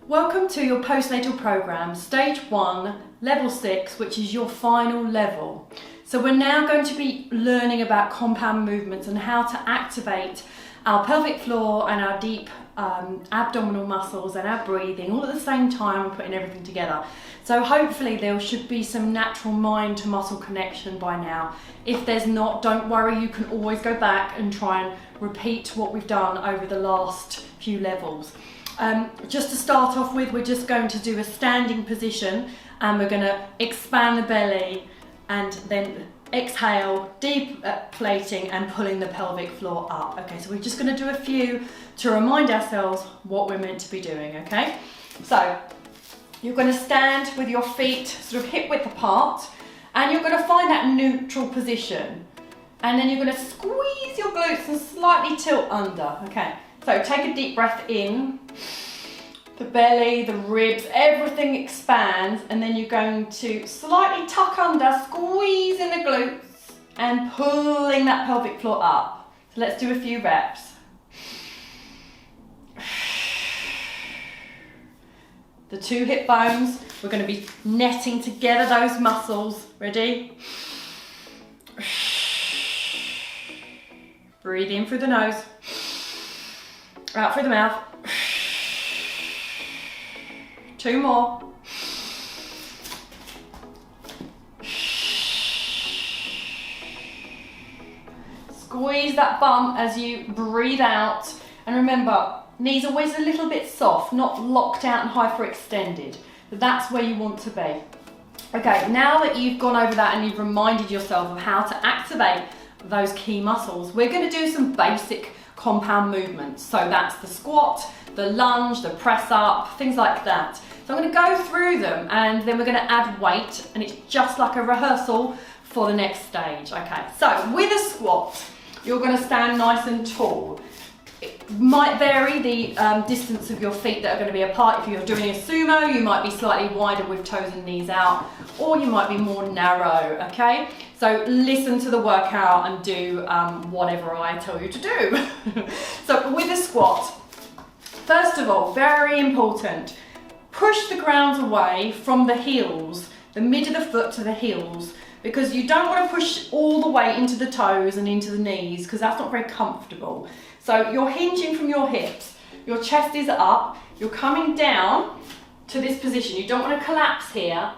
Welcome to your postnatal program, stage 1, level 6, which is your final level. So we're now going to be learning about compound movements and how to activate our pelvic floor and our deep abdominal muscles and our breathing all at the same time and putting everything together. So hopefully there should be some natural mind to muscle connection by now. If there's not, don't worry, you can always go back and try and repeat what we've done over the last few levels. Just to start off with, we're just going to do a standing position and we're going to expand the belly and then exhale, deep plating and pulling the pelvic floor up. Okay, so we're just going to do a few to remind ourselves what we're meant to be doing, okay? So you're going to stand with your feet sort of hip width apart and you're going to find that neutral position. And then you're going to squeeze your glutes and slightly tilt under, okay? So take a deep breath in, the belly, the ribs, everything expands, and then you're going to slightly tuck under, squeezing the glutes and pulling that pelvic floor up. So let's do a few reps. The two hip bones, we're going to be netting together those muscles. Ready? Breathe in through the nose. Out through the mouth. 2 more. Squeeze that bum as you breathe out. And remember, knees always a little bit soft, not locked out and hyperextended. That's where you want to be. Okay, now that you've gone over that and you've reminded yourself of how to activate those key muscles, we're going to do some basic compound movements. So that's the squat, the lunge, the press up, things like that. So I'm going to go through them and then we're going to add weight, and it's just like a rehearsal for the next stage. Okay, so with a squat, you're going to stand nice and tall. It might vary the distance of your feet that are going to be apart. If you're doing a sumo, you might be slightly wider with toes and knees out, or you might be more narrow, okay? So listen to the workout and do whatever I tell you to do. So with a squat, first of all, very important, push the ground away from the heels, the mid of the foot to the heels, because you don't want to push all the way into the toes and into the knees because that's not very comfortable. So you're hinging from your hips, your chest is up, you're coming down to this position. You don't want to collapse here,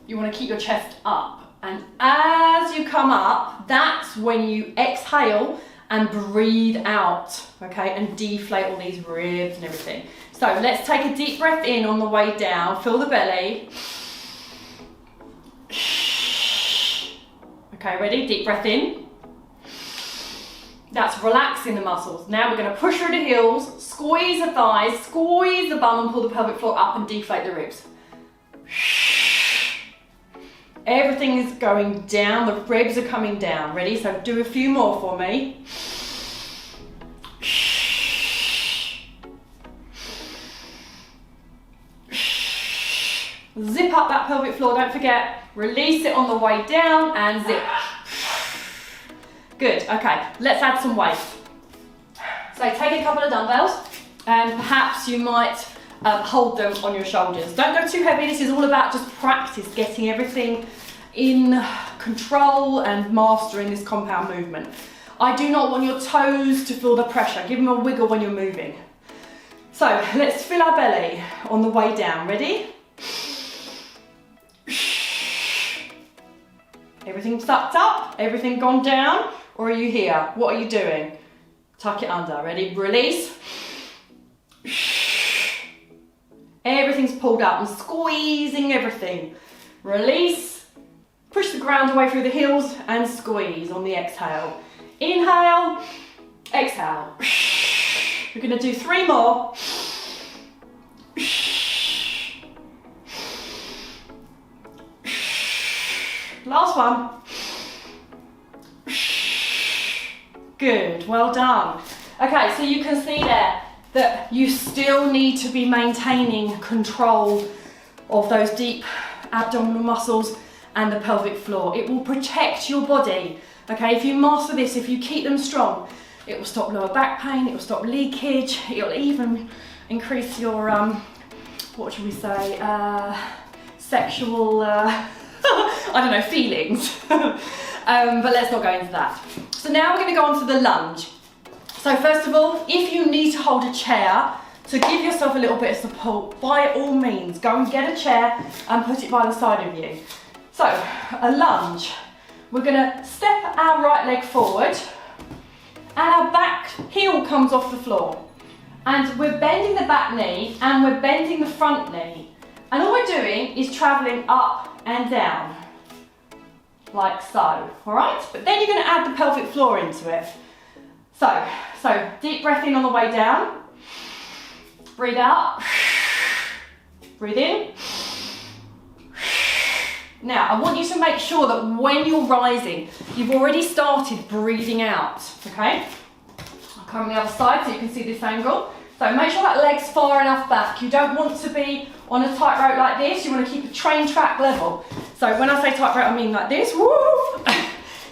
you want to keep your chest up. And as you come up, that's when you exhale and breathe out, okay, and deflate all these ribs and everything. So let's take a deep breath in on the way down, fill the belly. Okay, ready? Deep breath in. That's relaxing the muscles. Now we're going to push through the heels, squeeze the thighs, squeeze the bum and pull the pelvic floor up and deflate the ribs. Everything is going down, the ribs are coming down. Ready? So do a few more for me. Zip up that pelvic floor, don't forget. Release it on the way down and zip. Good, okay, let's add some weight. So take a couple of dumbbells and perhaps you might hold them on your shoulders. Don't go too heavy, this is all about just practice, getting everything in control and mastering this compound movement. I do not want your toes to feel the pressure, give them a wiggle when you're moving. So let's fill our belly on the way down, ready? Everything sucked up, everything gone down, or are you here? What are you doing? Tuck it under, ready? Release. Everything's pulled up and squeezing everything. Release. Push the ground away through the heels and squeeze on the exhale. Inhale, exhale. We're going to do 3 more. Last one. Good, well done. Okay, so you can see there that you still need to be maintaining control of those deep abdominal muscles and the pelvic floor. It will protect your body. Okay, if you master this, if you keep them strong, it will stop lower back pain, it will stop leakage, it will even increase your what should we say, sexual, I don't know, feelings. But let's not go into that. So now we're going to go on to the lunge. So first of all, if you need to hold a chair to give yourself a little bit of support, by all means, go and get a chair and put it by the side of you. So, a lunge. We're going to step our right leg forward and our back heel comes off the floor. And we're bending the back knee and we're bending the front knee. And all we're doing is travelling up and down, like so, all right? But then you're going to add the pelvic floor into it. So deep breath in on the way down. Breathe out. Breathe in. Now, I want you to make sure that when you're rising, you've already started breathing out, okay? I'll come on the other side so you can see this angle. So make sure that leg's far enough back. You don't want to be on a tightrope like this. You want to keep a train track level. So when I say tightrope, I mean like this. Woo!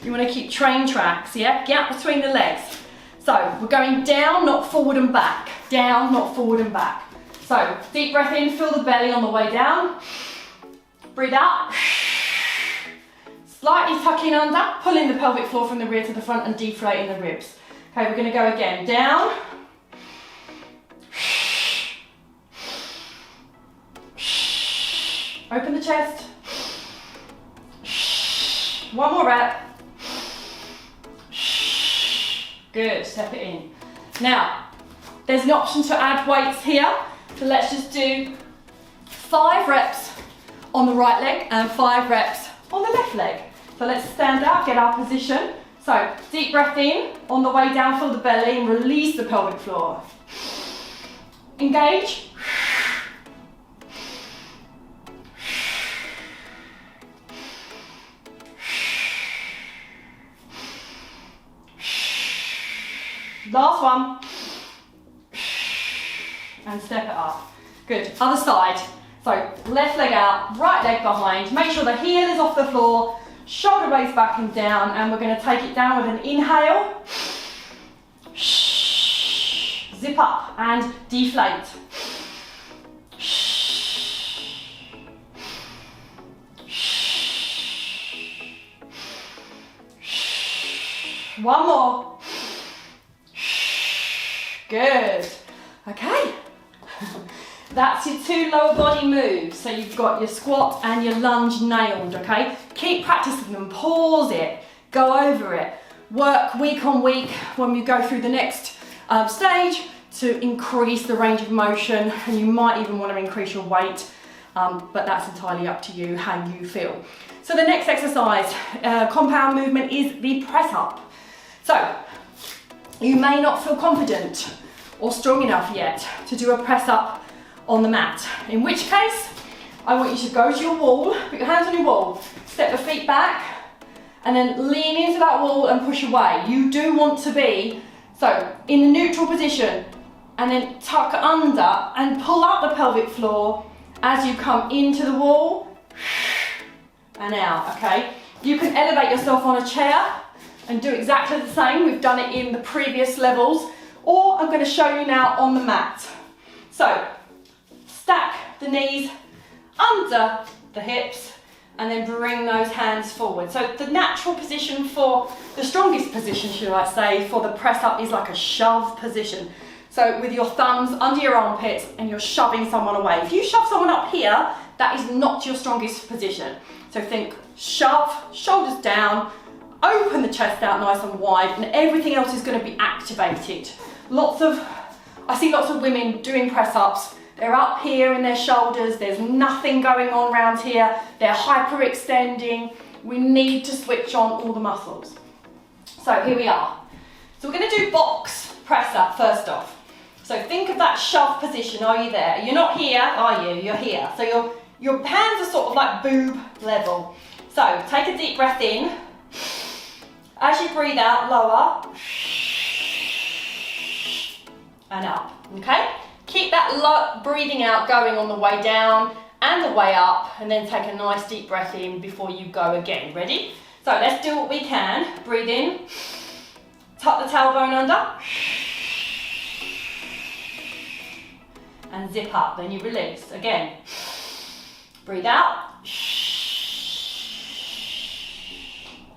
You want to keep train tracks, yeah? Gap between the legs. So we're going down, not forward and back. Down, not forward and back. So deep breath in, fill the belly on the way down. Breathe out. Slightly tucking under, pulling the pelvic floor from the rear to the front and deflating the ribs. Okay, we're going to go again. Down. Open the chest. One more rep. Good, step it in. Now, there's an option to add weights here. So let's just do 5 reps on the right leg and 5 reps on the left leg. So let's stand up, get our position. So deep breath in, on the way down, fill the belly and release the pelvic floor. Engage. Last one. And step it up. Good. Other side. So left leg out, right leg behind. Make sure the heel is off the floor, shoulder blades back and down, and we're going to take it down with an inhale. Zip up and deflate. One more. Good. Okay. That's your 2 lower body moves. So you've got your squat and your lunge nailed, okay? Keep practicing them, pause it, go over it. Work week on week when you go through the next stage to increase the range of motion, and you might even want to increase your weight, but that's entirely up to you, how you feel. So the next exercise, compound movement, is the press up. So you may not feel confident or strong enough yet to do a press up on the mat, in which case I want you to go to your wall, put your hands on your wall, step the feet back and then lean into that wall and push away. You do want to be, so in the neutral position, and then tuck under and pull up the pelvic floor as you come into the wall and out, okay? You can elevate yourself on a chair and do exactly the same. We've done it in the previous levels, or I'm going to show you now on the mat. So stack the knees under the hips and then bring those hands forward. So the natural position for, the strongest position should I say, for the press up is like a shove position. So with your thumbs under your armpits and you're shoving someone away. If you shove someone up here, that is not your strongest position. So think shove, shoulders down, open the chest out nice and wide, and everything else is going to be activated. I see lots of women doing press ups. They're up here in their shoulders, there's nothing going on around here, they're hyperextending. We need to switch on all the muscles. So here we are. So we're going to do box press up first off. So think of that shove position. Are you there? You're not here, are you? You're here. So your hands are sort of like boob level. So take a deep breath in. As you breathe out, lower and up, okay? Keep that breathing out going on the way down and the way up, and then take a nice deep breath in before you go again. Ready? So let's do what we can. Breathe in, tuck the tailbone under, and zip up. Then you release. Again, breathe out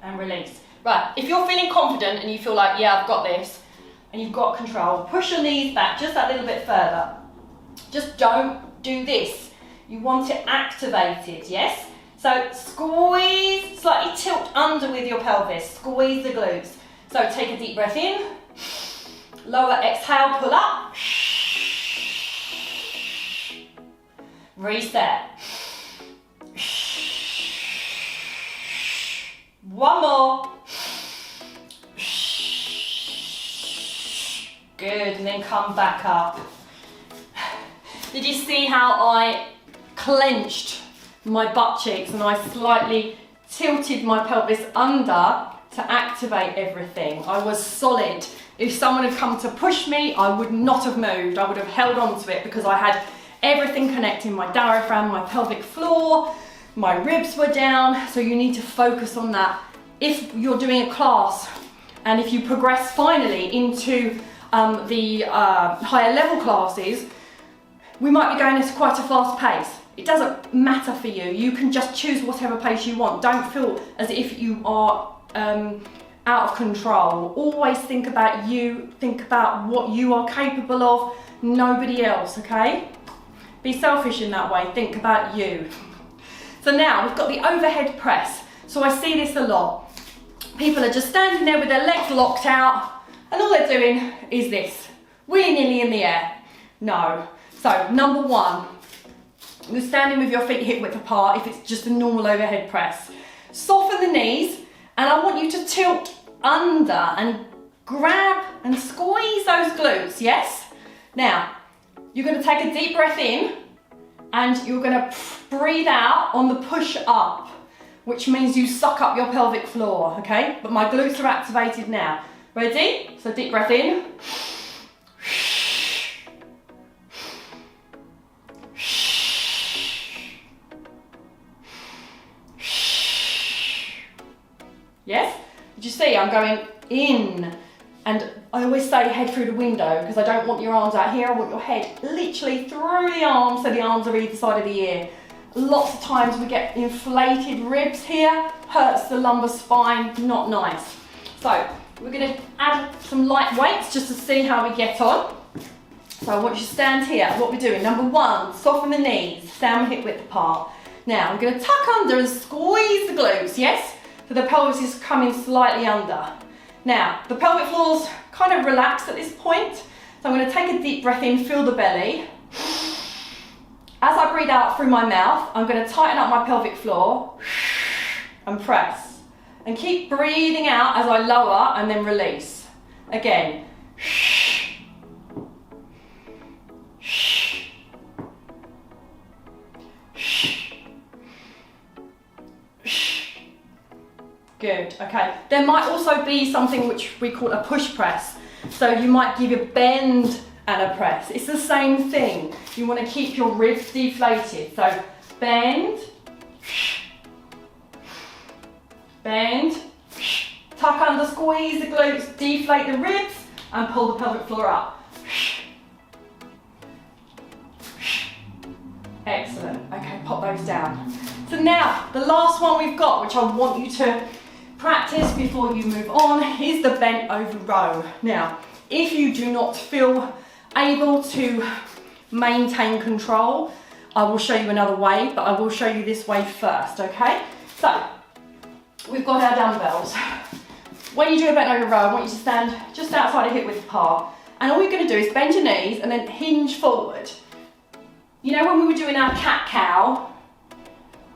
and release. Right, if you're feeling confident and you feel like, yeah, I've got this, and you've got control, push your knees back just that little bit further. Just don't do this. You want it activated, yes? So squeeze, slightly tilt under with your pelvis, squeeze the glutes. So take a deep breath in, lower exhale, pull up, reset. One more. Good, and then come back up. Did you see how I clenched my butt cheeks and I slightly tilted my pelvis under to activate everything? I was solid. If someone had come to push me, I would not have moved. I would have held on to it because I had everything connecting, my diaphragm, my pelvic floor, my ribs were down. So you need to focus on that. If you're doing a class and if you progress finally into the higher level classes, we might be going at quite a fast pace. It doesn't matter for you. You can just choose whatever pace you want. Don't feel as if you are out of control. Always think about you. Think about what you are capable of, nobody else, okay? Be selfish in that way. Think about you. So now we've got the overhead press. So I see this a lot. People are just standing there with their legs locked out and all they're doing is this, willy-nilly in the air. No. So number one, you're standing with your feet hip width apart if it's just a normal overhead press. Soften the knees and I want you to tilt under and grab and squeeze those glutes, yes? Now, you're going to take a deep breath in and you're going to breathe out on the push up, which means you suck up your pelvic floor, okay? But my glutes are activated now. Ready? So deep breath in. Yes? Did you see? I'm going in. And I always say head through the window because I don't want your arms out here. I want your head literally through the arms so the arms are either side of the ear. Lots of times we get inflated ribs here, hurts the lumbar spine, not nice. So we're going to add some light weights just to see how we get on. So I want you to stand here. What we're doing, number one, soften the knees, stand hip width apart. Now I'm going to tuck under and squeeze the glutes, yes? So the pelvis is coming slightly under. Now, the pelvic floor's kind of relaxed at this point. So I'm going to take a deep breath in, feel the belly. As I breathe out through my mouth, I'm going to tighten up my pelvic floor and press. And keep breathing out as I lower and then release. Again. Good, okay. There might also be something which we call a push press. So you might give a bend and a press. It's the same thing. You want to keep your ribs deflated. So bend, bend, tuck under, squeeze the glutes, deflate the ribs and pull the pelvic floor up. Excellent. Okay, pop those down. So now, the last one we've got, which I want you to practice before you move on, is the bent over row. Now, if you do not feel able to maintain control, I will show you another way, but I will show you this way first, okay? So, we've got our dumbbells. When you do a bent over row, I want you to stand just outside of hip width apart, and all you're going to do is bend your knees and then hinge forward. You know when we were doing our cat-cow,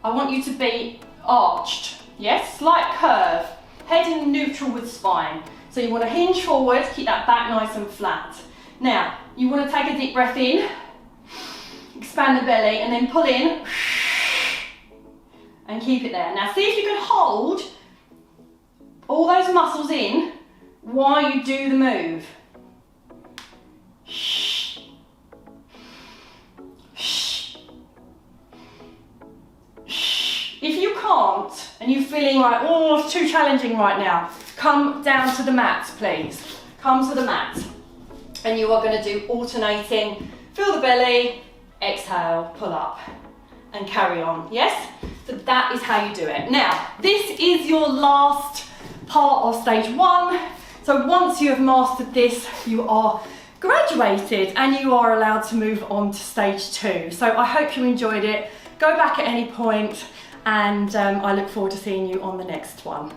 I want you to be arched, yes? Slight curve, head in neutral with spine. So you want to hinge forward, keep that back nice and flat. Now, you want to take a deep breath in, expand the belly, and then pull in, and keep it there. Now see if you can hold all those muscles in while you do the move. If you can't, and you're feeling like, oh, it's too challenging right now, come down to the mat, please. Come to the mat. And you are going to do alternating Feel the belly, exhale, pull up and carry on, yes? So that is how you do it. Now, this is your last part of stage 1. So once you have mastered this, you are graduated and you are allowed to move on to stage 2. So I hope you enjoyed it. Go back at any point and I look forward to seeing you on the next one.